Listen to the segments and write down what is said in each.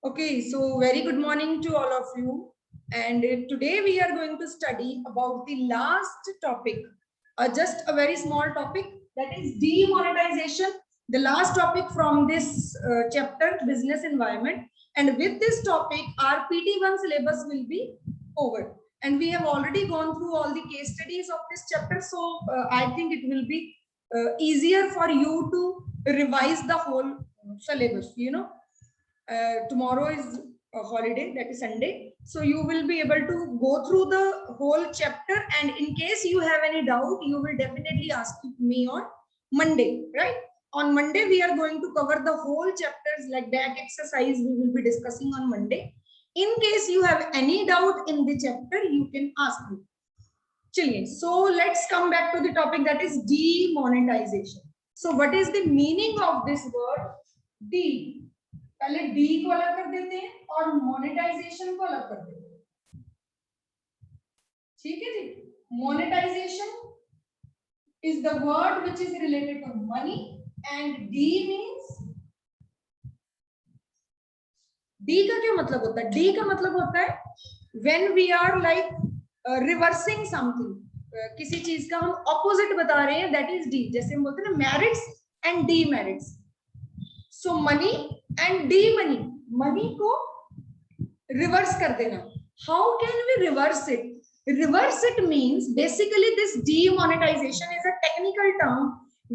Okay, so very good morning to all of you. And today we are going to study about the last topic, just a very small topic, that is demonetization, the last topic from this chapter, business environment. And with this topic, our PT1 syllabus will be over. And we have already gone through all the case studies of this chapter. So I think it will be easier for you to revise the whole syllabus, tomorrow is a holiday, that is Sunday, so you will be able to go through the whole chapter, and in case you have any doubt you will definitely ask me on Monday, right? On Monday we are going to cover the whole chapters, like back exercise we will be discussing on Monday. In case you have any doubt in the chapter you can ask me. Chiliye, so let's come back to the topic, that is demonetization. So what is the meaning of this word de? पहले D को अलग कर देते हैं और monetization को अलग कर देते हैं, ठीक है जी। Monetization is the word which is related to money and D means, D का क्या मतलब होता है? डी का मतलब होता है when we are like reversing something, किसी चीज का हम ऑपोजिट बता रहे हैं, दैट इज डी। जैसे हम बोलते हैं ना merits and demerits, so money and de money, money को रिवर्स कर देना। How can we reverse it? Reverse it means basically this demonetization is a technical term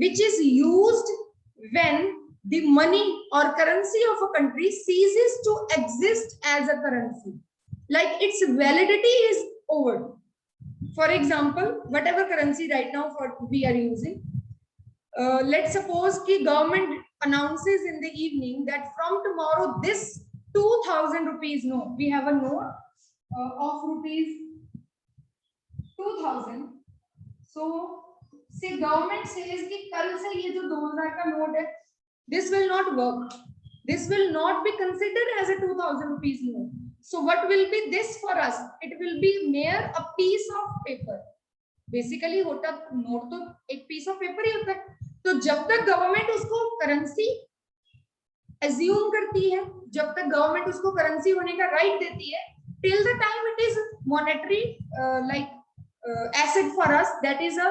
which is used when the money or currency of a country ceases to exist as a currency, like its validity is over. For example, whatever currency right now for we are using, let's suppose ki government announces in the evening that from tomorrow this 2000 rupees note, we have a note of rupees 2000. So say government says कि कल से ये जो 2000 का note है, this will not work, this will not be considered as a 2000 rupees note. So what will be this for us? It will be mere a piece of paper. Basically होता note तो एक piece of paper ही होता है। तो जब तक government उसको currency assume करती है, जब तक गवर्नमेंट उसको करेंसी होने का राइट देती है, till the time it is monetary like asset for us, that is a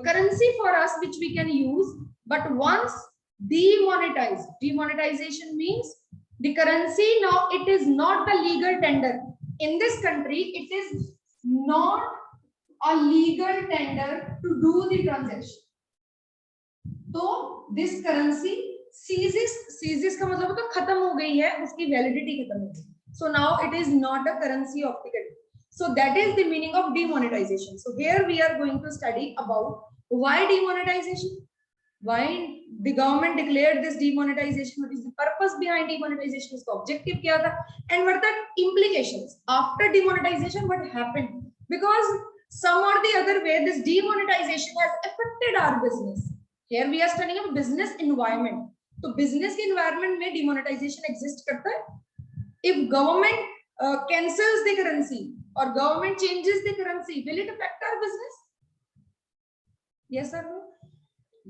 currency for us which we can use. But once demonetized, demonetization means the currency now it is not the legal tender in this country, it is not a legal tender to do the transaction. तो this currency ceases का मतलब तो खत्म हो गई है, उसकी validity खत्म हो गई, so now it is not a currency of the country. So that is the meaning of demonetization. So here we are going to study about why demonetization, why the government declared this demonetization, what is the purpose behind demonetization, उसका objective क्या था, and what are the implications after demonetization, what happened, because some or the other way this demonetization has affected our business. Here we are studying a business environment. तो business के environment में demonetization exist करता है. If government cancels the currency or government changes the currency, will it affect our business? Yes or no?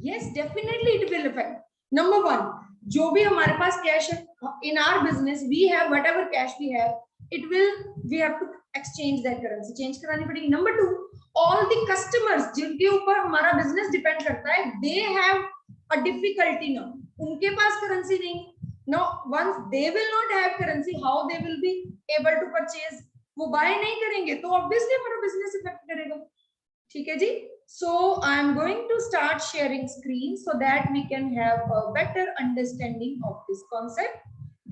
Yes, definitely it will affect. Number one, जो भी हमारे पास cash है in our business, we have whatever cash we have, it will, we have to exchange that currency, change करानी पड़ेगी. Number two, all the customers जिनके ऊपर हमारा business depend करता है, they have a difficulty now. उनके पास currency नहीं. Now once they will not have currency, how they will be able to purchase? वो buy नहीं करेंगे तो obviously हमारा business affect करेगा. ठीक है जी? So I am going to start sharing screen so that we can have a better understanding of this concept,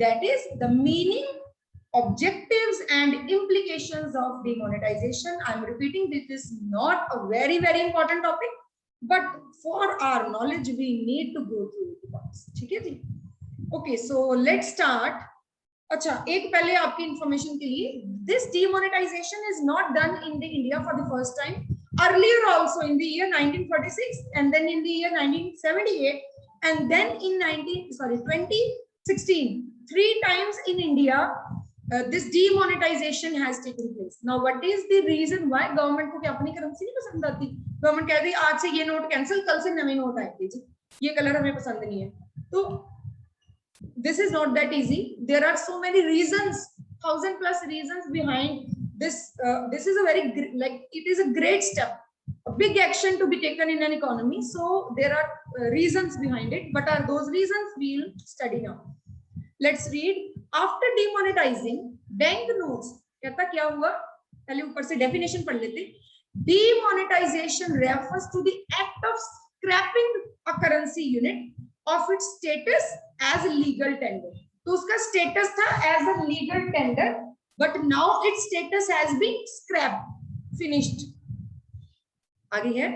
that is the meaning, objectives and implications of demonetization. I am repeating, this is not a very important topic, but for our knowledge we need to go through it once. ठीक है जी? Okay, so let's start. अच्छा, एक पहले आपकी information के लिए, this demonetization is not done in the India for the first time. Earlier also in the year 1946 and then in the year 1978 and then in 2016, 3 times in India this demonetization has taken place. Now what is the reason why? Government को क्या अपनी currency नहीं पसंद आती, government कहती है आज से ये नोट कैंसिल, कल से नए नोट आएंगे जी, ये कलर हमें पसंद नहीं है, तो This is not that easy. There are so many reasons, 1,000+ reasons behind this. This is a very like it is a great step, a big action to be taken in an economy. So there are reasons behind it. What are those reasons? We'll study now. Let's read. After demonetizing bank notes, कहता क्या हुआ? पहले ऊपर से definition पढ़ लेते. Demonetization refers to the act of scrapping a currency unit of its status as legal tender. तो उसका status था as a legal tender, but now its status has been scrapped, finished. आगे है.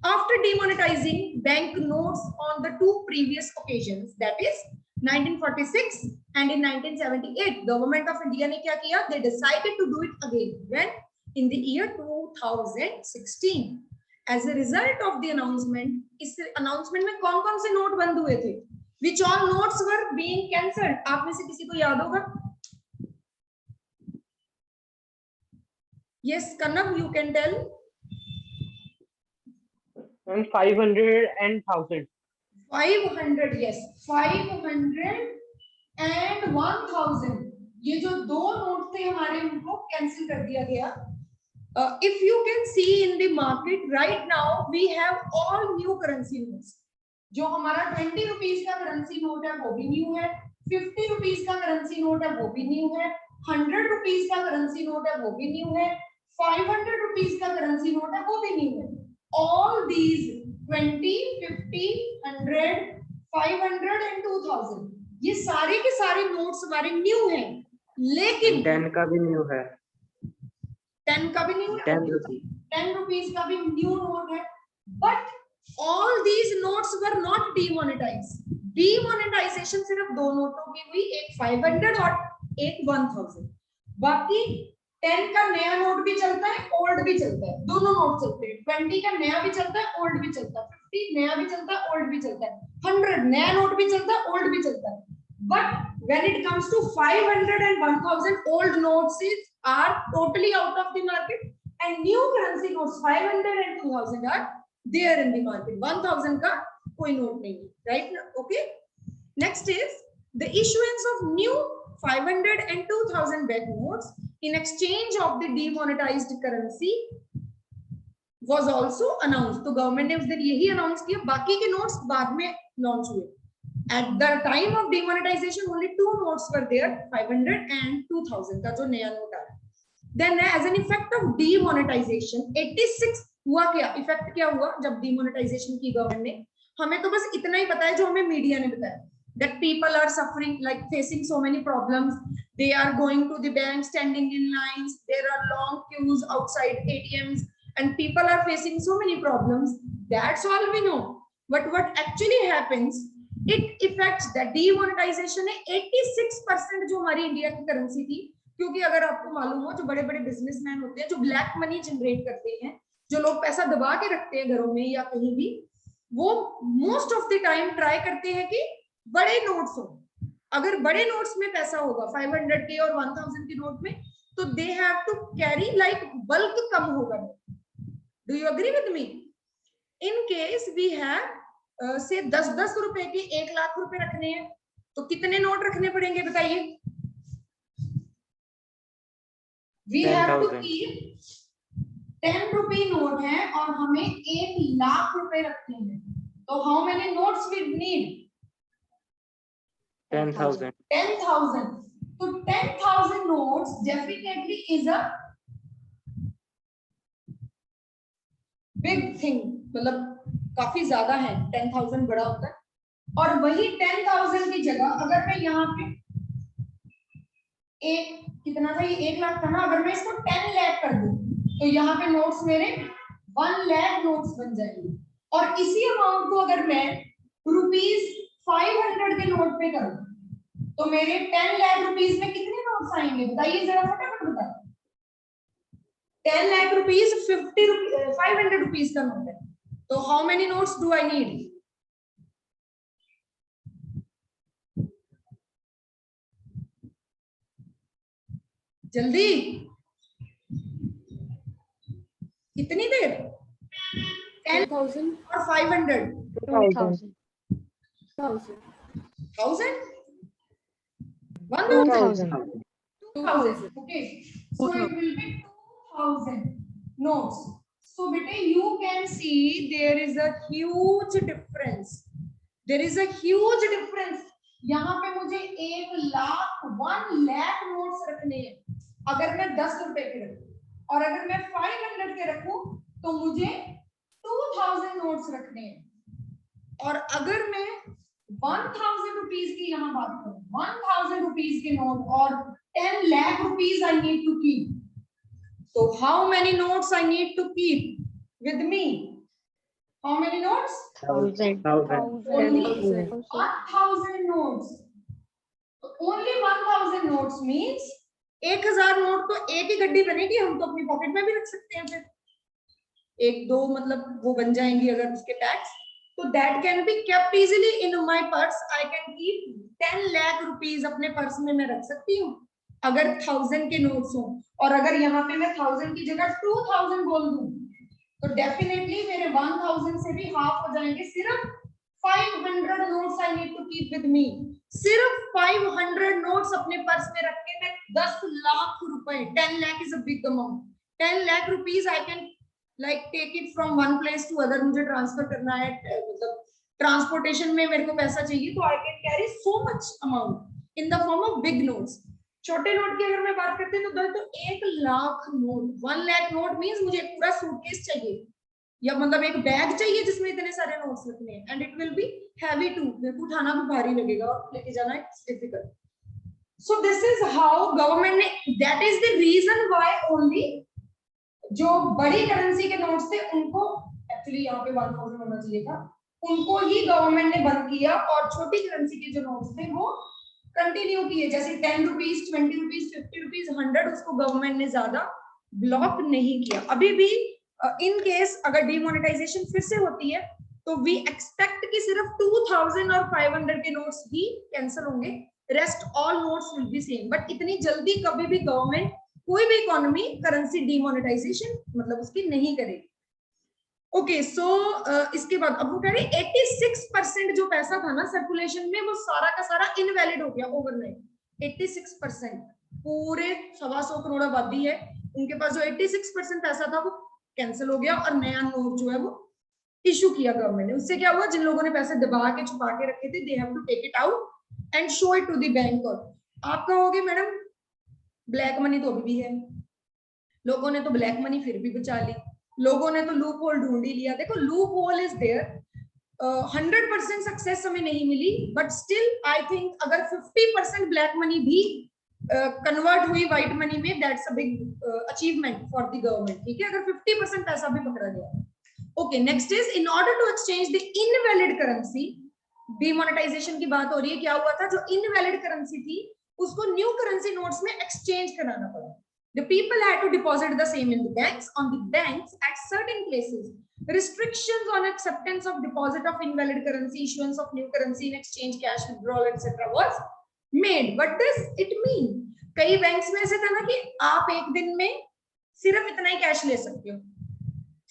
After demonetizing bank notes on the two previous occasions, that is 1946 and in 1978, government of India ने क्या किया? They decided to do it again. When? In the year 2016. As a result of the announcement, इस announcement में कौन-कौन से note बंद हुए थे? Which all notes were being cancelled? आप में से किसी को याद होगा? Yes, Kannab, you can tell. And 500 and 1000. 500, yes, 500 and 1000. ये जो दो नोट थे हमारे, उनको कैंसिल कर दिया गया. If you can see in the market right now, we have all new currency notes. जो हमारा 20 रुपीस का करेंसी नोट है वो भी न्यू है, 50 रुपीस का करेंसी नोट है वो भी न्यू है, 100 रुपीस का करेंसी नोट है वो भी न्यू है, 500 रुपीस का करेंसी नोट है वो भी न्यू है. All these 20, 50, 100, 500 and 2000, ये सारे के सारे नोट्स हमारे न्यू हैं. लेकिन 10 का भी न्यू है. 10 का भी न्यू है, 10 रुपीस का भी न्यू नोट है. But all these notes were not demonetized. Demonetization सिर्फ दो नोटों की हुई, एक 500 और एक 1000. बाकी 10 का नया नोट भी चलता है, ओल्ड भी चलता है, दोनों नोट चलते हैं. 20 का नया भी चलता है, ओल्ड भी चलता है. 50 नया भी चलता है, ओल्ड भी चलता है. 100 नया नोट भी चलता है, ओल्ड भी चलता है. But when it comes to 500 and 1000, old notes are totally out of the market, and new currency notes 500 and 2000 are there in the market. 1000 का कोई नोट नहीं है, right? Okay. Next is the issuance of new 500 and 2000 bank notes in exchange of the demonetized currency was also announced. तो government ने उस दिन यही announce किया, बाकी के नोट्स बाद में लॉन्च हुए. At the time of demonetization, only two notes were there, 500 and 2000 का जो नया नोट आया. Then as an effect of demonetization, 86 हुआ क्या? इफेक्ट क्या हुआ जब demonetization की गवर्नमेंट ने? हमें तो बस इतना ही पता है जो हमें मीडिया ने बताया. That people are suffering, like facing so many problems. They are going to the bank, standing in lines. There are long queues outside ATMs, and people are facing so many problems. That's all we know. But what actually happens? It affects the demonetization है 86% जो हमारी India की currency थी. क्योंकि अगर आपको मालूम हो, जो बड़े बड़े बिजनेसमैन होते हैं, जो ब्लैक मनी जनरेट करते हैं, जो लोग पैसा दबा के रखते हैं घरों में या कहीं भी, वो most of the time try करते हैं कि बड़े नोट्स हो. अगर बड़े नोट्स में पैसा होगा 500 के और 1000 के नोट में, तो they have to carry like bulk कम होगा. Do you agree with me? In case we have say 10-10 रुपए के 1 लाख रुपए रखने हैं, तो कितने नोट रखने पड़ेंगे बताइए? वी हैव टू कीप 10 रुपए नोट है और हमें 1 लाख रुपए रखने हैं. तो how many notes we need? 10,000. 10,000. तो 10,000 notes definitely is a big thing. मतलब काफी ज्यादा है. 10,000 बड़ा होता है. और वही 10,000 की जगह अगर मैं यहाँ पे एक कितना था, ये 1 लाख था ना, अगर मैं इसको 10 लाख कर दूं, तो यहाँ पे नोट्स मेरे 1 लाख नोट्स बन जाएंगे. और इसी अमाउंट को अगर मैं ₹500 के नोट पे करूं, तो मेरे 10 लाख रुपीस में कितने नोट्स आएंगे बताइए जरा, फटाफट बताओ. 10 लाख रुपीस 500 रुपीस का नोट है. तो how many notes do I need? जल्दी, कितनी देर? 10,000 और 500. 2,000. 1000. 1000, 2000. 2000. Okay, so it will be 2000 notes. So beta, you can see there is a huge difference. There is a huge difference. यहाँ पे मुझे 1,00,000 नोट्स रखने हैं अगर मैं 10 रुपए के रखूं, और अगर मैं 500 के रखूं तो मुझे 2000 नोट्स रखने हैं। और अगर मैं 1000 रुपीज की यहाँ बात करूं, 1000 रुपीज के नोट और 10 lakh rupees I need to keep, so how many notes I need to keep with me? How many notes? 1000. Only 1000 notes. So only 1000 notes means 1000 note तो एक ही गड्डी बनेगी, हम तो अपनी पॉकेट में भी रख सकते हैं, फिर एक दो मतलब वो बन जाएंगी अगर उसके टैक्स, तो that can be kept easily in my purse. I can keep 10 lakh rupees अपने पर्स में मैं रख सकती हूँ अगर 1000 के नोट्स हो। और अगर यहाँ पे मैं 1000 की जगह 2000 बोल दूं तो डेफिनेटली मेरे 1000 से भी हाफ हो जाएंगे। सिर्फ 500 notes I need to keep with me. सिर्फ 500 नोट्स अपने पर्स में रख के मैं 10 लाख रुपए, 10 lakh is a big amount, 10 lakh rupees I can like take it from one place to other. मुझे ट्रांसफर करना है, मतलब ट्रांसपोर्टेशन में मेरे को पैसा चाहिए, तो I can carry so much amount in the form of big notes. छोटे नोट की अगर मैं बात करती हूँ तो 1 lakh note, 1 lakh note means मुझे एक पूरा सूटकेस चाहिए, या मतलब एक बैग चाहिए जिसमें इतने सारे नोट्स रखने हैं, and it will be heavy too, मेरे को उठाना भी भारी लगेगा और लेके जाना it's difficult. So this is how government ने, that is the reason why only जो बड़ी करेंसी के नोट्स थे उनको, एक्चुअली यहाँ पे 1000 होना चाहिए था, उनको ही गवर्नमेंट ने बंद किया, और छोटी करेंसी के जो नोट्स थे वो कंटिन्यू किए, जैसे 10 रुपीज, 20 रुपीज, 50 रुपीज, 100, उसको गवर्नमेंट ने ज्यादा ब्लॉक नहीं किया। अभी भी इन केस अगर डिमोनेटाइजेशन फिर से होती है तो वी एक्सपेक्ट कि सिर्फ 2000 और 500 के नोट्स ही कैंसिल होंगे, rest all notes will be same. But इतनी जल्दी कभी भी गवर्नमेंट कोई भी इकोनॉमी करेंसी डिमोनेटाइजेशन मतलब उसकी नहीं करेगी। ओके, सो इसके बाद अब वो कह रहे 86% जो पैसा था ना सर्कुलेशन में, वो सारा का सारा इनवैलिड हो गया ओवरनाइट। 86%, पूरे 125 करोड़ आबादी है, उनके पास जो 86% पैसा था वो कैंसिल हो गया, और नया नोट जो है वो इशू किया गवर्नमेंट ने। उससे क्या हुआ, जिन लोगों ने पैसे दबा के छुपा के रखे थे, they have to take it out and show it to the bank. और आप कहोगे मैडम ब्लैक मनी तो अभी भी है, लोगों ने तो ब्लैक मनी फिर भी बचा ली, लोगों ने तो लूप होल ढूंढ ही लिया। देखो loophole is there, 100% success हमें नहीं मिली, बट स्टिल आई थिंक अगर 50% ब्लैक मनी भी कन्वर्ट हुई व्हाइट मनी में, that's a big achievement for the government. ठीक है, अगर 50% पैसा भी पकड़ा गया। Okay, next is in order to exchange the invalid currency, demonetization की बात हो रही है। क्या हुआ था, जो इनवैलिड करेंसी थी उसको न्यू करेंसी नोट्स में एक्सचेंज कराना पड़ा। The people had to deposit the same in the banks. On the banks at certain places, restrictions on acceptance of deposit of invalid currency, issuance of new currency in exchange, cash withdrawal, etc. was made. What does it mean? कई banks में ऐसे था ना कि आप एक दिन में सिर्फ इतना ही कैश ले सकते हो,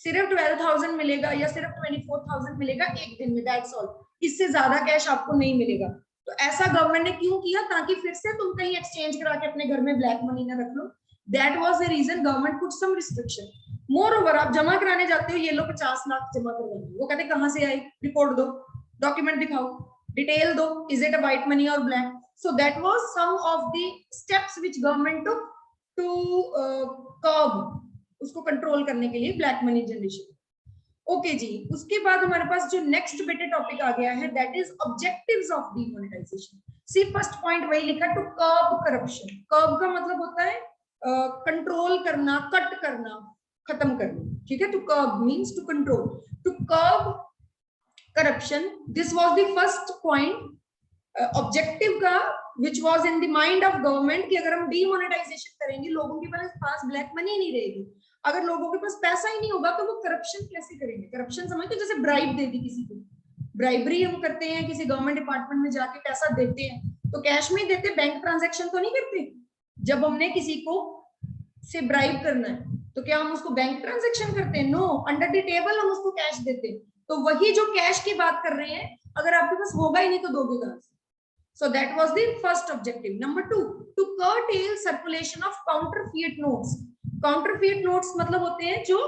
सिर्फ 12,000 मिलेगा या सिर्फ 24,000 मिलेगा एक दिन में, दैट्स ऑल, इससे ज्यादा कैश आपको नहीं मिलेगा। तो ऐसा गवर्नमेंट ने क्यों किया, ताकि फिर से तुम कहीं एक्सचेंज करा के अपने घर में ब्लैक मनी ना रख लो। That was the reason government put some restriction. Moreover, आप जमा कराने जाते हो, ये लो 50 लाख जमा करवा दो, वो कहते कहाँ से आई, रिपोर्ट दो, डॉक्यूमेंट दिखाओ, डिटेल दो, is it a white money or black? So that was some of the steps which government took to curb, उसको कंट्रोल करने के लिए ब्लैक मनी जनरेशन। ओके जी, उसके बाद हमारे पास जो नेक्स्ट बेटे टॉपिक आ गया है, that is objectives of demonetization. See first point वही लिखा, टू कर्ब करप्शन। कर्ब का मतलब होता है कंट्रोल करना, कट करना, खत्म करना। ठीक है, to curb means to control, to curb corruption. This was the first point objective का which was in the mind of government, कि अगर हम डिमोनेटाइजेशन करेंगे, लोगों के पास ब्लैक मनी नहीं रहेगी, अगर लोगों के पास पैसा ही नहीं होगा तो वो करप्शन कैसे करेंगे। करप्शन समझते हो, जैसे ब्राइब दे दी किसी को, ब्राइबरी हम करते हैं, किसी गवर्नमेंट डिपार्टमेंट में जाके पैसा देते हैं तो कैश में देते, बैंक ट्रांजैक्शन तो नहीं करते। जब हमने किसी को से ब्राइब करना है तो क्या हम उसको बैंक ट्रांजैक्शन करते हैं? नो, अंडर द टेबल हम उसको कैश देते हैं। तो वही जो कैश की बात कर रहे हैं, अगर आपके पास होगा ही नहीं तो दोगे कहां से? So that was the first objective. Number 2, to curtail circulation of counterfeit notes. Counterfeit notes मतलब होते हैं जो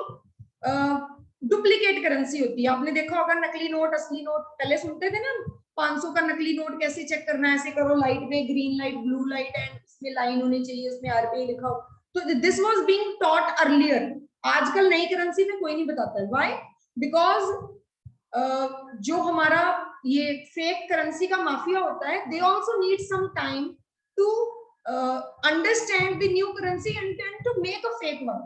डुप्लीकेट करेंसी होती है. आपने देखा होगा नकली नोट असली नोट. पहले सुनते थे ना 500 का नकली नोट कैसे चेक करना है, ऐसे करो लाइट में, green light, blue light, and इसमें लाइन होनी चाहिए, उसमें आरबीआई लिखा हो. तो this was being taught earlier. आजकल नई करेंसी में कोई नहीं बताता है. व्हाई? बिकॉज जो हमारा ये फेक करेंसी का माफिया होता है, they also need some time to understand the new currency and to make a fake one.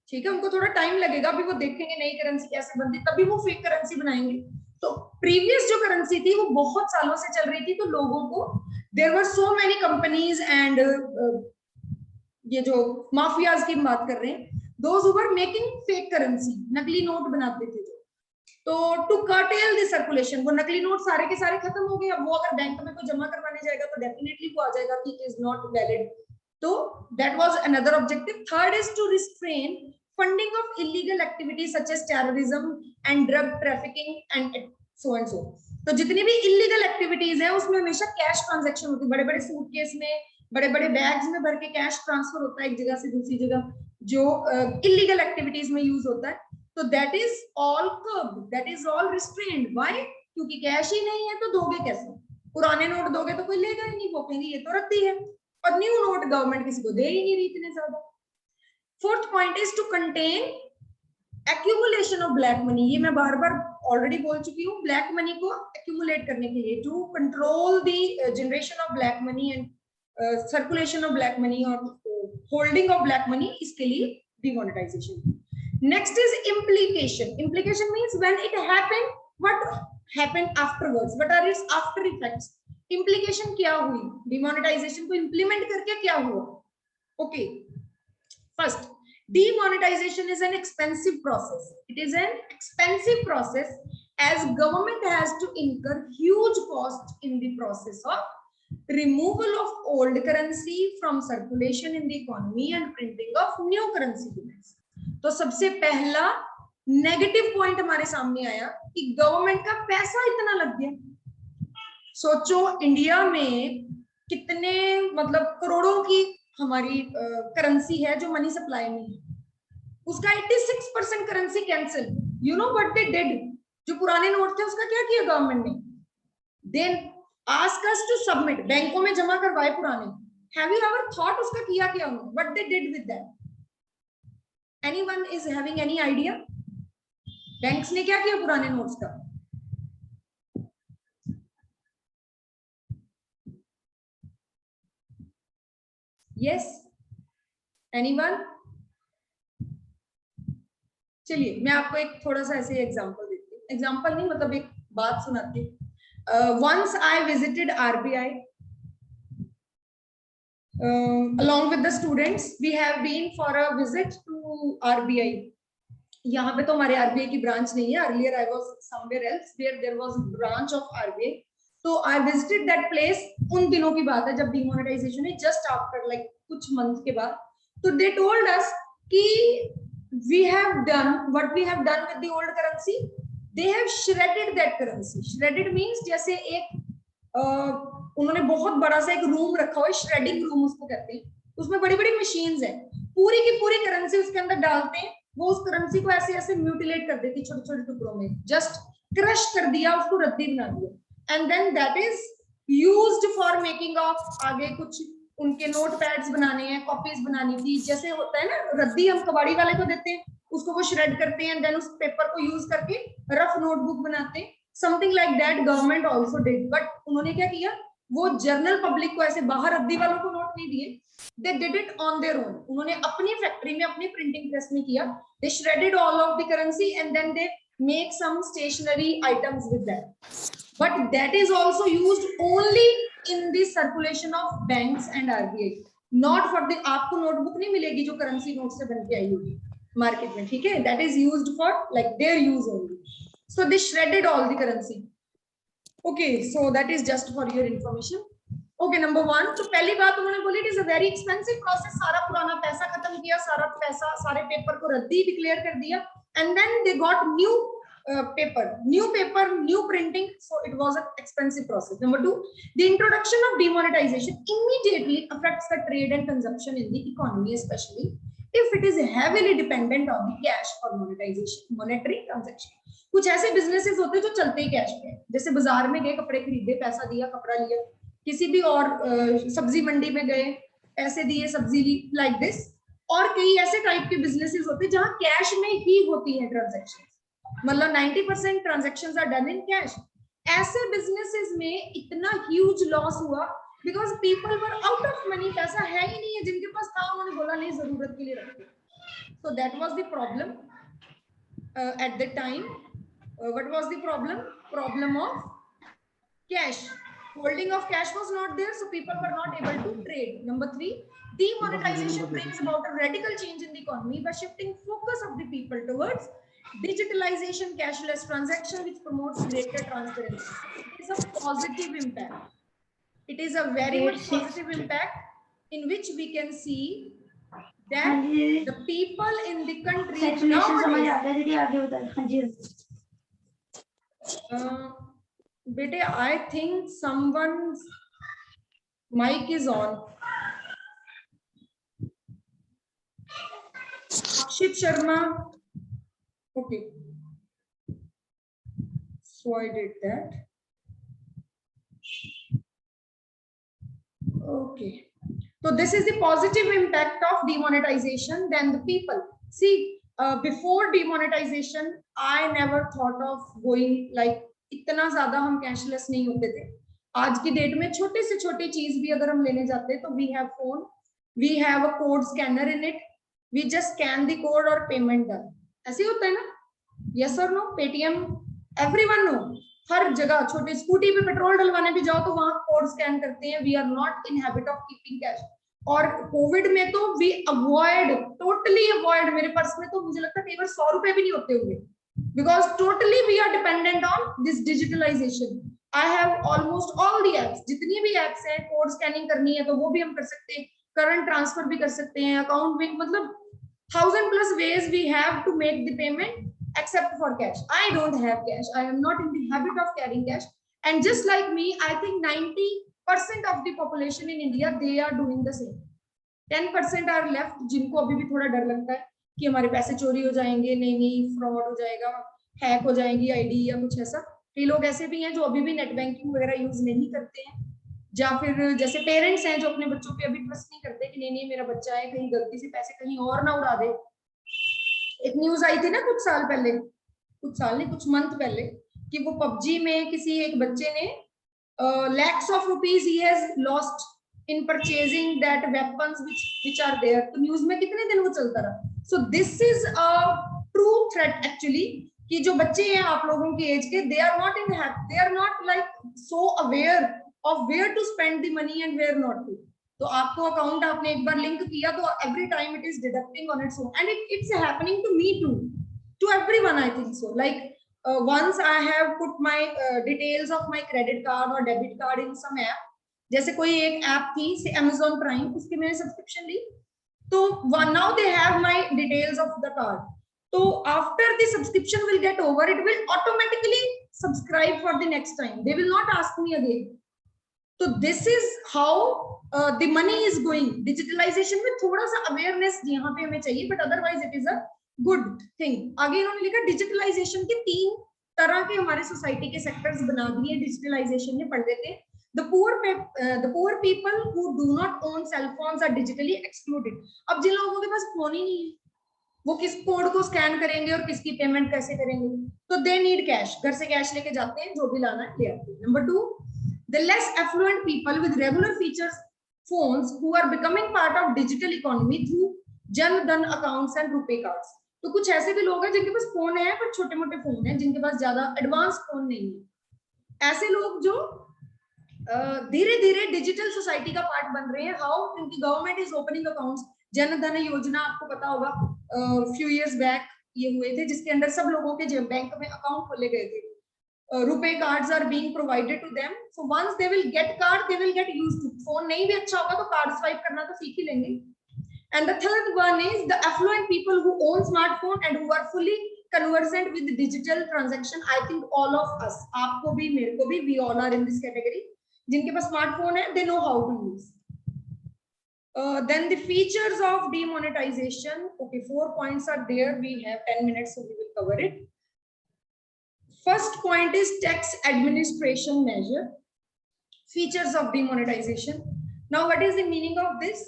ठीक है, उनको थोड़ा टाइम लगेगा. अभी वो देखेंगे नई करेंसी कैसे बनती, तभी वो फेक करेंसी बनाएंगे. तो प्रीवियस जो करेंसी थी वो बहुत सालों से चल रही थी, तो लोगों को there were so many companies एंड ये जो माफियाज की बात कर रहे हैं, those who were making fake currency, नकली नोट बनाते थे जो. तो टू कर्टेल द सर्कुलेशन, वो नकली नोट सारे के सारे खत्म हो गए. अब वो अगर बैंक में कोई जमा करवाने जाएगा तो डेफिनेटली वो आ जाएगा कि इट इज नॉट वैलिड. तो that was another objective. Third is to restrain funding of illegal activities such as terrorism and drug trafficking and so and so. तो जितनी भी इलीगल एक्टिविटीज है उसमें हमेशा कैश ट्रांजैक्शन होती है. बड़े बड़े सूटकेस में, बड़े बड़े बैग्स में भर के कैश ट्रांसफर होता है एक जगह से दूसरी जगह, जो इलीगल एक्टिविटीज में यूज होता है. तो that is all curved, that is all restrained. Why? क्योंकि कैश ही नहीं है तो दोगे कैसे? पुराने नोट दोगे तो कोई लेगा ही नहीं, वो कहेंगे ये तो रद्दी है. और न्यू नोट गवर्नमेंट किसी को दे ही नहीं रही इतने ज्यादा. Fourth point is to contain accumulation of black money. ये मैं बार बार ऑलरेडी बोल चुकी हूँ. ब्लैक मनी को एक्यूमुलेट करने के लिए, to control the generation of black money and circulation of black money और होल्डिंग ऑफ ब्लैक मनी, इसके लिए demonetization. Next is implication. Implication means when it happened, what happened afterwards, what are its after effects. Implication क्या हुई demonetization को implement करके, क्या हुआ? Okay, first, demonetization is an expensive process. It is an expensive process as government has to incur huge cost in the process of removal of old currency from circulation in the economy and printing of new currency units. तो सबसे पहला negative point हमारे सामने आया कि government का पैसा इतना लग गया. सोचो इंडिया में कितने मतलब करोड़ों की हमारी करेंसी है जो मनी सप्लाई में है. उसका 86% currency cancel. You know what they did? जो पुराने नोट थे उसका क्या किया गवर्नमेंट ने? Then ask us to submit. बैंकों में जमा करवाए पुराने. हैव यू एवर थॉट उसका किया क्या उन्होंने? What they did with that? Anyone is having any idea? Banks ने क्या किया पुराने नोट्स का? Yes? Anyone? चलिए मैं आपको एक थोड़ा सा ऐसे एग्जांपल देती हूँ. एग्जांपल नहीं मतलब एक बात सुनाती हूँ. Once I visited RBI along with the students. We have been for a visit to RBI. यहाँ पे तो हमारे RBI की ब्रांच नहीं है. Earlier I was somewhere else where there was a branch of RBI. So I visited that place. उन दिनों की बात है जब demonetization है, just after like कुछ months के बाद. तो they told us कि we have done what we have done with the old currency. They have shredded that currency. Shredded means जैसे एक उन्होंने बहुत बड़ा सा एक रूम रखा हुआ है, श्रेडिंग रूम उसको कहते हैं. उसमें बड़ी बड़ी मशीन्स है, पूरी की पूरी करेंसी उसके अंदर डालते हैं. वो उस करेंसी को ऐसे ऐसे म्यूटिलेट कर देती, छोटे छोटे टुकड़ों में, जस्ट क्रश कर दिया, उसको रद्दी बना दिया. And then that is used for making of आगे कुछ उनके नोट पैड्स बनाने हैं, कॉपीज बनानी थी. जैसे होता है ना रद्दी हम कबाड़ी वाले को देते हैं, उसको वो श्रेड करते हैं, देन उस पेपर को यूज करके रफ नोटबुक बनाते हैं. Something like that government also did. But उन्होंने क्या किया, वो जर्नल पब्लिक को ऐसे बाहर रद्दी वालों को नोट नहीं दिए. They did it on their own. उन्होंने अपनी फैक्ट्री में अपनी प्रिंटिंग प्रेस में किया. They shredded all of the currency and then they make some stationery items with that. But that is also used only in the circulation of banks and RBI, not for the. आपको notebook नहीं मिलेगी जो currency note से बन के आई होगी market में, ठीक है? That is used for like their use only. So they shredded all the currency. Okay, so that is just for your information. Okay, number one. तो पहली बात उन्होंने बोली, it is a very expensive process. सारा पुराना पैसा खत्म किया, सारा पैसा, सारे पेपर को रद्दी डिक्लेयर कर दिया, and then they got new paper, new printing, so it was an expensive process. Number 2, the introduction of demonetization immediately affects the trade and consumption in the economy, especially if it is heavily dependent on the cash or monetary transaction. कुछ ऐसे businesses होते हैं जो चलते ही cash पे, जैसे बाजार में गए, कपड़े खरीदे, पैसा दिया, कपड़ा लिया, किसी भी और सब्जी मंडी में गए, पैसे दिए, सब्जी ली, like this. और कई ऐसे टाइप के businesses होते हैं जहां कैश में ही होती है ट्रांजैक्शन, मतलब 90% transactions are done in cash. ऐसे बिजनेसेस में इतना ह्यूज लॉस हुआ because people were out of money, पैसा है ही नहीं है, जिनके पास था उन्होंने बोला नहीं जरूरत के लिए रखते. So that was the problem at the time. What was the problem of cash. Holding of cash was not there, so people were not able to trade. Number 3, demonetization brings about a radical change in the economy by shifting focus of the people towards digitalization, cashless transaction, which promotes greater transparency. It is a positive impact. It is a very much positive impact in which we can see that the people in the country nowadays. Bete, I think someone's mic is on. Akshit Sharma. Okay. So I did that. Okay. So this is the positive impact of demonetization. Then the people. See, before demonetization, I never thought of going like इतना ज्यादा हम cashless नहीं होते थे. आज की date में छोटे से छोटी चीज भी अगर हम लेने जाते हैं तो we have phone, we have a code scanner in it, we just scan the code और पेमेंट डन. ऐसे ही होता है ना? यस और नो? पेटीएम एवरीवन नो, हर जगह छोटे स्कूटी पे पेट्रोल डलवाने भी जाओ तो वहां कोड स्कैन करते हैं. We are not in habit of keeping cash. और कोविड में तो वी अवॉइड, टोटली अवॉइड. मेरे पर्स में तो मुझे लगता है कई बार 100 रुपए भी नहीं होते होंगे. Because totally we are dependent on this digitalization. I have almost all the apps. जितनी भी apps हैं, कोड स्कैनिंग करनी है तो वो भी हम कर सकते हैं, करंट ट्रांसफर भी कर सकते हैं, अकाउंट में, मतलब 1000+ ways we have to make the payment except for cash. I don't have cash. I am not in the habit of carrying cash. And just like me, I think 90% of the population in India, they are doing the same. 10% are left जिनको अभी भी थोड़ा डर लगता है कि हमारे पैसे चोरी हो जाएंगे, नहीं फ्रॉड हो जाएगा, हैक हो जाएंगी आईडी या कुछ ऐसा. कई लोग ऐसे भी हैं जो अभी भी नेट बैंकिंग वगैरह यूज नहीं करते हैं, या फिर जैसे पेरेंट्स हैं जो अपने बच्चों पे अभी ट्रस्ट नहीं करते कि नहीं मेरा बच्चा है, कहीं गलती से पैसे कहीं और ना उड़ा दे. एक न्यूज आई थी ना कुछ साल पहले, कुछ मंथ पहले, कि वो पबजी में किसी एक बच्चे ने lakhs of rupees he has lost in purchasing that weapons which are there. तो न्यूज में कितने दिन वो चलता रहा. So this is a true threat actually, कि जो बच्चे हैं आप लोगों की एज के, they are not like so aware of where to spend the money and where not to. तो आपको अकाउंट आपने एक बार लिंक किया तो every time it is deducting on its own, and it's happening to me too, to everyone I think so. Like once I have put my details of my credit card or debit card in some app. जैसे कोई एक app थी से Amazon Prime, उसकी मैंने subscription ली, तो now they have my details of the card. So after the subscription will get over, it will automatically subscribe for the next time. They will not ask me again. So this is how the money is going. Digitalization में थोड़ा सा awareness यहाँ पे हमें चाहिए, but otherwise it is a good thing. आगे इन्होंने लिखा digitalization के 3 तरह के हमारे सोसाइटी के सेक्टर्स बना दिए digitalization में. पढ़ लेते हैं. The poor people who do not own cell phones are digitally excluded. अब जिन लोगों के पास फोन ही नहीं है, वो किस कोड को स्कैन करेंगे और किसकी पेमेंट कैसे करेंगे? तो they need cash. घर से कैश लेके जाते हैं, जो भी लाना है ले आते हैं. Number 2, the less affluent people with regular features phones who are becoming part of digital economy through Jan Dhan accounts and RuPay cards. तो कुछ ऐसे भी लोग हैं जिनके पास फोन है पर छोटे मोटे फोन है, जिनके पास ज्यादा एडवांस फोन नहीं है. ऐसे लोग जो धीरे धीरे डिजिटल सोसाइटी का पार्ट बन रहे हैं. हाउ? क्योंकि government is opening accounts. Jan Dhan योजना आपको पता होगा, फ्यू इयर्स बैक ये हुए थे, जिसके अंदर सब लोगों के बैंक में अकाउंट खोले गए थे. RuPay cards are being provided to them. So once they will get card, they will get used to. Phone नहीं भी अच्छा होगा तो कार्ड स्वाइप करना तो सीख ही लेंगे. And the third one is the affluent people who own smartphone and who are fully conversant with digital transaction. I think all of us, आपको भी मेरे को भी, we all are in this category. जिनके पास स्मार्टफोन है, they know how to use. Then the features of demonetization. Okay, 4 points are there. We have 10 minutes, so we will cover it. First point is tax administration measure. Features of demonetization. Now, what is the meaning of this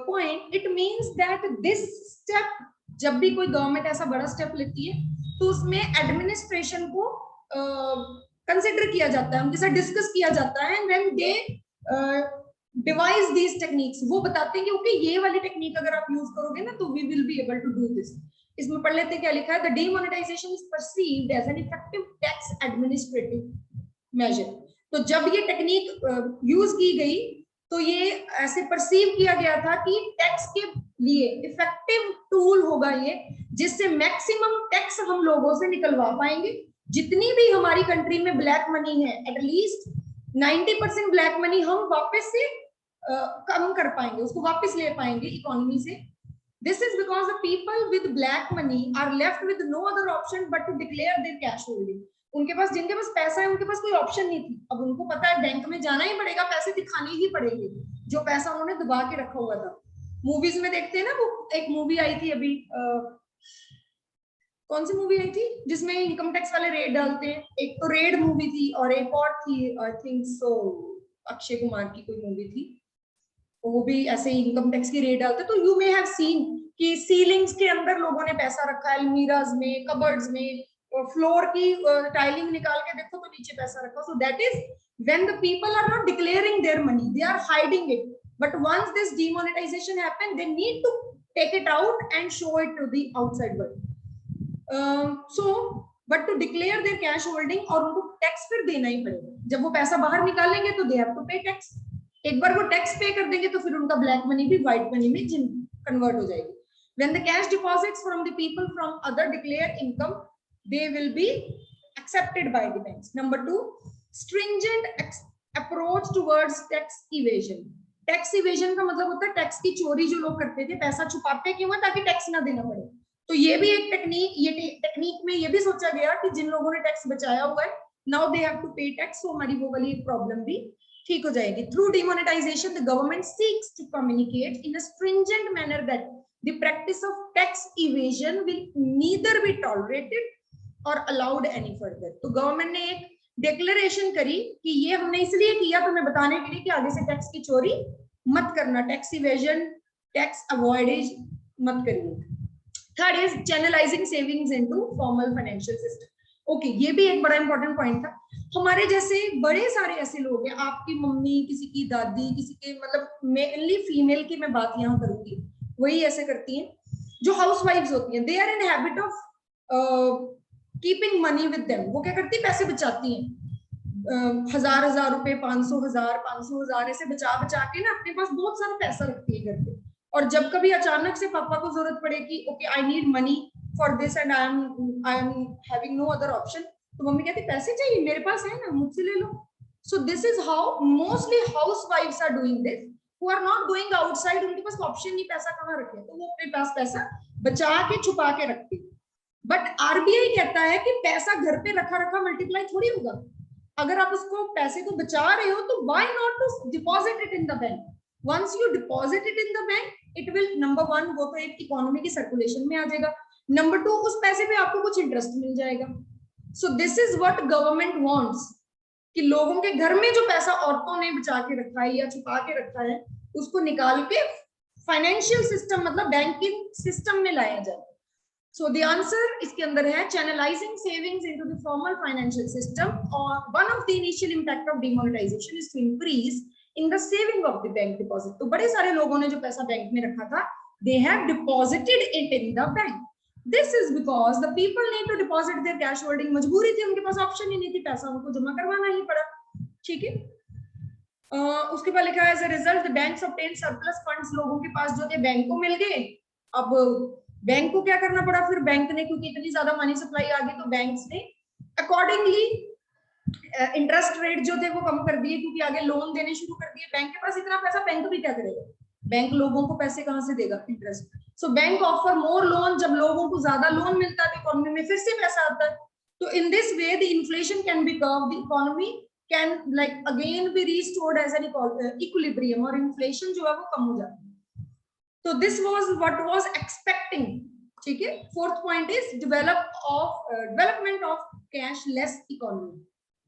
point? It means that this step, जब भी कोई government ऐसा बड़ा step लेती है, तो उसमें administration को कंसिडर किया जाता है, उनके साथ डिस्कस किया जाता है, and when they device these techniques, वो बताते हैं कि ओके ये वाली टेक्निक अगर आप यूज करोगे ना तो we will be able to do this. इसमें पढ़ लेते हैं क्या लिखा है. The demonetization is perceived as an effective tax administrative measure. तो जब ये टेक्निक यूज की गई तो ये ऐसे परसीव किया गया था कि टैक्स के लिए इफेक्टिव टूल होगा ये, जिससे मैक्सिमम टैक्स हम लोगों से निकलवा पाएंगे. जितनी भी हमारी कंट्री में ब्लैक मनी है, एटलीस्ट 90% ब्लैक मनी हम वापस से कम कर पाएंगे, उसको वापस ले पाएंगे इकोनॉमी से. This is because the people with black money are left with no other option but to declare their cash holding. उनके पास, जिनके पास पैसा है, उनके पास कोई ऑप्शन नहीं थी. अब उनको पता है बैंक में जाना ही पड़ेगा, पैसे दिखाने ही पड़ेंगे, जो पैसा उन्होंने दबा के रखा हुआ था. मूवीज में देखते हैं ना, वो एक मूवी आई थी अभी, कौन सी मूवी आई थी जिसमें इनकम टैक्स वाले रेड डालते हैं. एक तो रेड मूवी थी और एक और थी, I think so Akshay Kumar की कोई मूवी थी, वो भी ऐसे ही इनकम टैक्स की रेड डालते. तो यू मे हैव सीन कि सीलिंग्स के अंदर लोगों ने पैसा रखा है, अलमीराज में, कबर्ड्स में, फ्लोर की टाइलिंग निकाल के देखो तो नीचे पैसा रखा. So that is when the people are not declaring their money, they are hiding it. But once this demonetization happen, they need to take it out and show it to the outside world. But to declare their cash holding, और उनको tax फिर देना ही पड़ेगा. जब वो पैसा बाहर निकालेंगे तो they have to pay tax. एक बार वो टैक्स पे कर देंगे तो फिर उनका ब्लैक मनी भी व्हाइट मनी में कन्वर्ट हो जाएगी. When the cash deposits from the people from other declared income, they will be accepted by the banks. Number 2, stringent approach towards tax evasion. Tax evasion का मतलब होता है tax की चोरी जो लोग करते थे, पैसा छुपाते क्यों है, ताकि टैक्स ना देना पड़े. तो ये भी एक टेक्निक, ये टेक्निक में ये भी सोचा गया कि जिन लोगों ने टैक्स बचाया हुआ है, now they have to pay tax, so हमारी वो वाली प्रॉब्लम भी ठीक हो जाएगी. Through demonetization the government seeks to communicate in a stringent manner that the practice of tax evasion will neither be tolerated or allowed any further. तो government ने एक डिक्लेरेशन करी कि ये हमने इसलिए किया तुम्हें बताने के लिए कि आगे से टैक्स की चोरी मत करना, टैक्स इवेजन, टैक्स अवॉइडेज मत करिए. Third is channelising savings into formal financial system. Okay, ये भी एक बड़ा इंपॉर्टेंट पॉइंट था. हमारे जैसे बड़े सारे ऐसे लोग हैं, आपकी मम्मी, किसी की दादी, किसी के, मतलब मेनली फीमेल की मैं बात यहाँ करूंगी, वही ऐसे करती हैं, जो हाउसवाइफ्स होती हैं. They are in habit of keeping money with them. वो क्या करती है, पैसे बचाती हैं, 1000 रुपए, 500,000 ऐसे बचा बचा के ना अपने पास बहुत सारा पैसा रखती है घर पे. और जब कभी अचानक से पापा को जरूरत पड़े कि okay I need money for this and I am having no other option, तो मम्मी कहती पैसे चाहिए, मेरे पास है ना, मुझसे ले लो. So this is how mostly हाउसवाइफ्स are doing this, who are not going outside. उनके पास ऑप्शन नहीं, पैसा कहाँ रखे, तो वो अपने पास पैसा बचा के छुपा के रखती. बट आरबीआई कहता है कि पैसा घर पे रखा रखा मल्टीप्लाई थोड़ी होगा. अगर आप उसको पैसे को बचा रहे हो तो why not to deposit it in the bank. Once you deposit it in the bank, it will, number 1, वो तो एक इकोनॉमी की सर्कुलेशन में आ जाएगा. नंबर 2, उस पैसे पे आपको कुछ इंटरेस्ट मिल जाएगा. सो this is what government wants, कि लोगों के घर में जो पैसा औरतों ने बचा के रखा है या छुपा के रखा है, उसको निकाल के फाइनेंशियल सिस्टम, मतलब बैंकिंग सिस्टम में लाया जाए. सो द आंसर इसके अंदर है channelizing savings into the formal financial system. और one of the initial impact of demonetization is to increase in the saving of the bank deposit. तो बड़े सारे लोगों ने जो पैसा बैंक में रखा था, they have deposited it in the bank. This is because the people need to deposit their cash holding. मजबूरी थी, उनके पास ऑप्शन ही नहीं थी, पैसा उनको जमा करवाना ही पड़ा. ठीक है. उसके बाद लिखा है as a result the banks obtained surplus funds. लोगों के पास जो थे बैंक को मिल गए. अब बैंक को क्या करना पड़ा फिर, बैंक ने, क्योंकि इतनी ज्यादा मनी सप्लाई आ गई, तो बैंक्स ने अकॉर्डिंगली इंटरेस्ट रेट जो थे वो कम कर दिए, क्योंकि आगे लोन देने शुरू कर दिए. बैंक के पास इतना पैसा, बैंक भी क्या करेगा, बैंक लोगों को पैसे कहाँ से देगा, interest. So bank offer more loan, जब लोगों को ज्यादा लोन मिलता है इकोनॉमी में फिर से पैसा आता है. तो in this way the inflation can be curve, the economy can like again be restored as an equilibrium, और इन्फ्लेशन जो है वो कम हो जाती है. तो this was what was expecting. ठीक है. Fourth point is development of cashless economy.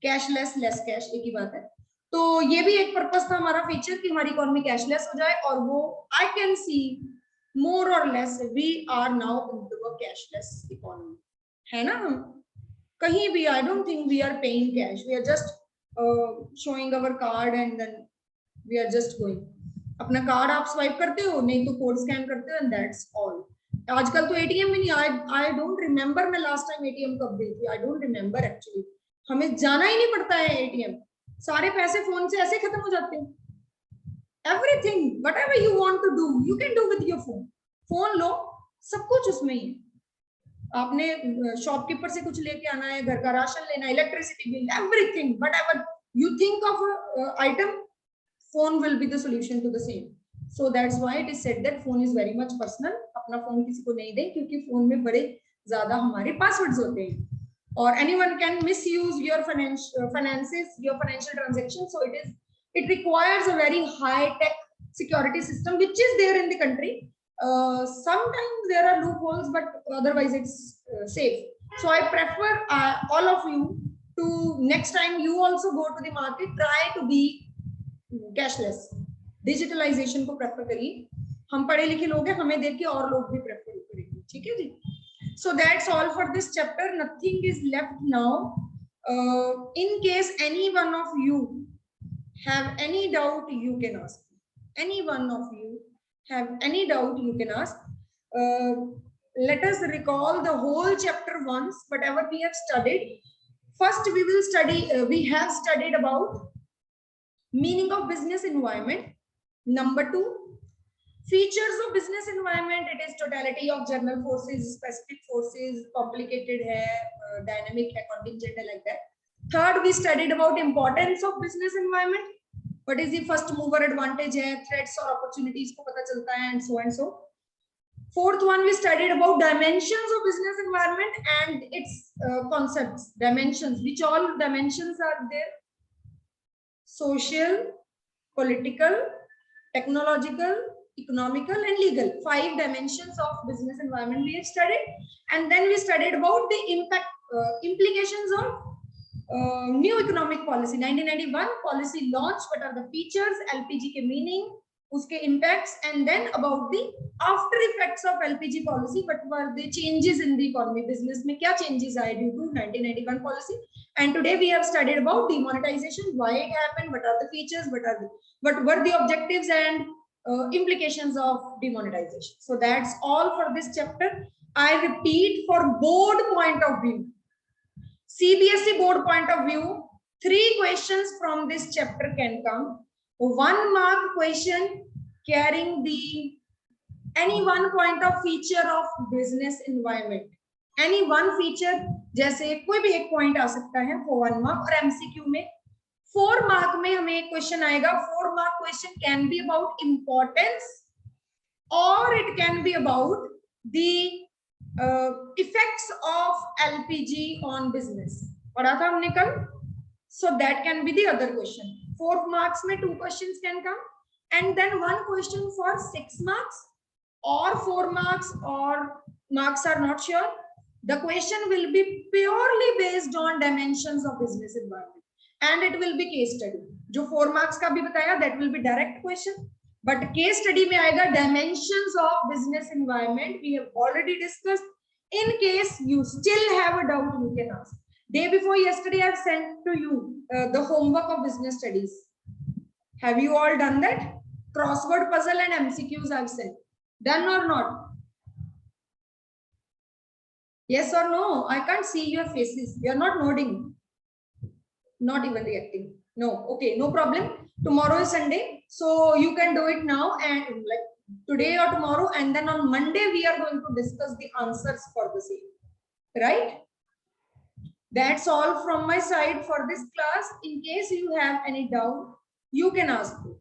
Cashless, less cash एक ही बात है. तो ये भी एक पर्पस था हमारा फीचर कि हमारी इकोनॉमी कैशलेस हो जाए, और वो आई कैन सी मोर और less we are now into a cashless economy, है ना. हम कहीं भी I don't think we are paying cash, we are just showing our card and then we are just going. अपना card आप swipe करते हो, नहीं तो कोड स्कैन करते हो, एंड दैट्स ऑल. आजकल तो एटीएम भी नहीं. आई डोंट रिमेम्बर मैं लास्ट टाइम एटीएम कब गई थी. I don't remember actually. हमें जाना ही नहीं पड़ता है एटीएम. सारे पैसे फोन से ऐसे खत्म हो जाते हैं. Everything whatever you want to do you can do with your phone. Phone लो, सब कुछ उसमें ही है. आपने शॉपकीपर से कुछ लेके आना है, घर का राशन लेना है, electricity bill, everything whatever you think of item, phone will be the solution to the same. So that's why it is said that phone is very much personal. अपना फोन किसी को नहीं दें, क्योंकि फोन में बड़े ज्यादा हमारे पासवर्ड्स होते हैं, और anyone can misuse your finances, your financial transactions. So it requires a very high tech security system which is there in the country. Sometimes there are loopholes, but otherwise it's safe. So I prefer all of you to, next time you also go to the market, try to be cashless. Digitalization को prefer करिए. हम पढ़े लिखे लोग हैं, हमें देख के और लोग भी प्रेफर करेंगे. ठीक है जी. So that's all for this chapter. Nothing is left now. In case any one of you have any doubt you can ask. Any one of you have any doubt you can ask. Let us recall the whole chapter once, whatever we have studied. First we will study, we have studied about meaning of business environment. Number 2, features of business environment. It is totality of general forces, specific forces, complicated hai, dynamic hai, contingent hai, like that. Third, we studied about importance of business environment. What is the first mover advantage hai, threats or opportunities ko pata chalta hai, and so and so. Fourth one, we studied about dimensions of business environment and its concepts. Dimensions, which all dimensions are there? Social, political, technological, economical, and legal. 5 dimensions of business environment we have studied. And then we studied about the implications of new economic policy. 1991 policy launch. What are the features? LPG के meaning, उसके impacts, and then about the after effects of LPG policy. What were the changes in the economy? Business में क्या changes आए due to 1991 policy? And today we have studied about demonetization, why it happened, what are the features, what were the objectives and implications of demonetization. So that's all for this chapter. I repeat, for board point of view, CBSE board point of view, 3 questions from this chapter can come. 1 mark question carrying any one point of feature of business environment. Any one feature, जैसे कोई भी एक point आ सकता है for 1 mark. और MCQ में 4 mark में हमें एक क्वेश्चन आएगा. 4 mark question can be about importance or it can be about the effects of LPG on business. पढ़ा था हमने कल. So that can be the other question. 4 marks में 2 questions can come, and then 1 question for 6 marks or 4 marks, or marks are not sure. The question will be purely based on dimensions of business environment, and it will be case study. जो 4 marks का भी बताया, that will be direct question, but case study में आएगा dimensions of business environment. We have already discussed. In case you still have a doubt, you can ask. Day before yesterday, I have sent to you the homework of business studies. Have you all done that? Crossword puzzle and MCQs I have sent. Done or not? Yes or no? I can't see your faces. You are not nodding. Not even reacting. No. Okay, no problem. Tomorrow is Sunday, so you can do it now, and like today or tomorrow, and then on Monday we are going to discuss the answers for the same. Right? That's all from my side for this class. In case you have any doubt, you can ask me.